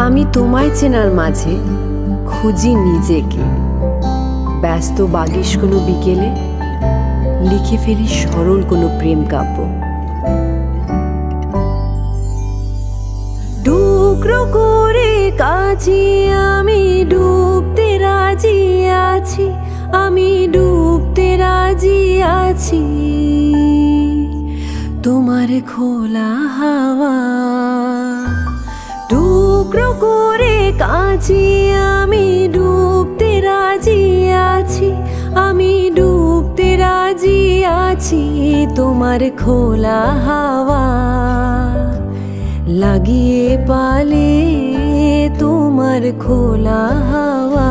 আমি তোমায় চেনার মাঝে খুঁজি নিজেকে। ব্যস্ত বাগিশ কোনো বিকেলে লিখে ফেলি সরল কোনো প্রেম কাব্য। টুকরো করে কাছে আমি ডুবতে রাজি আছি, আমি ডুবতে রাজি আছি। তোমার খোলা হাওয়া টুকরো করে কাছে আমি ডুবতে রাজি আছি, আমি ডুবতে রাজি আছি। তোমার খোলা হাওয়া লাগিয়ে পালে তোমার খোলা হাওয়া।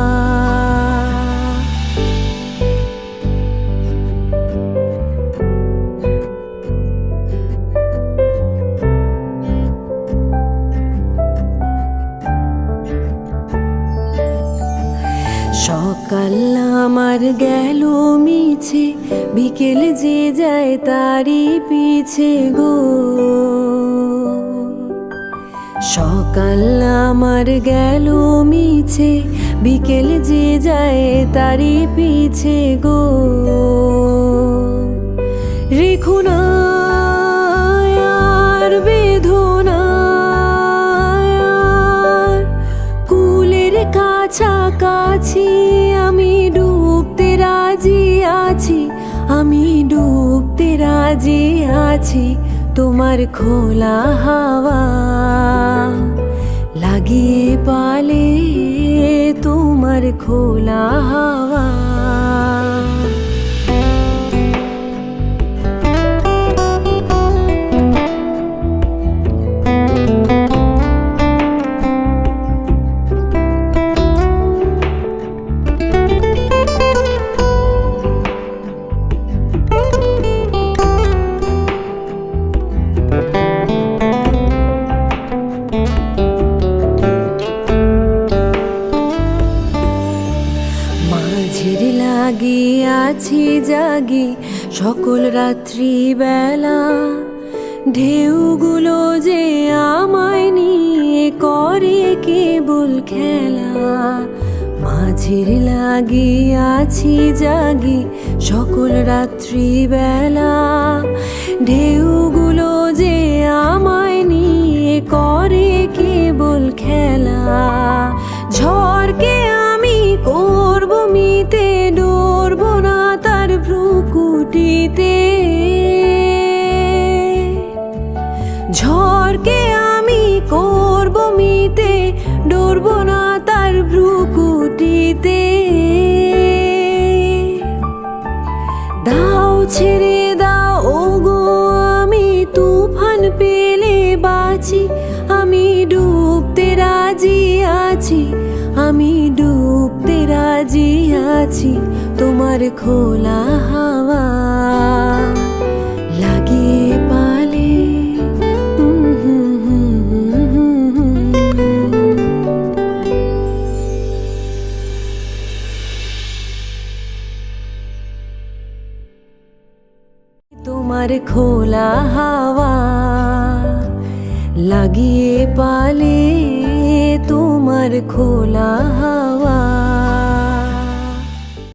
সকাল আমার গেল মিছে, বিকেল যে যায় তারই পিছে গো। সকাল আমার গেল মিছে, বিকেল যে যায় তারই পিছে গো। রেখো না আর বেদনা কুলের কাছাকাছি, আমি ডুবতে রাজি আছি, আমি ডুবতে রাজি আছি। তোমার খোলা হাওয়া লাগিয়ে পালে তোমার খোলা হাওয়া। আছি জাগি সকল রাত্রি বেলা, ঢেউগুলো যে আমায় নিয়ে করে কেবল খেলা। মাঝের লাগি আছি জাগি সকল রাত্রি বেলা, ঢেউগুলো যে আমায় নিয়ে করে কেবল খেলা। ঝড়কে আমি করব মিতে, ডরব না তার ভ্রুকুটিতে। ঝড়কে আমি করব মিতে, ডরব না তার ভ্রুকুটিতে। দাও ছেড়ে দাও ওগো আমি তুফান পেলে বাঁচি, আমি ডুবতে রাজি আছি, আমি ডুবতে রাজি আছি। তোমার খোলা হাওয়া লাগিয়ে পালে তোমার খোলা হাওয়া লাগিয়ে পালে তোমার খোলা হাওয়া।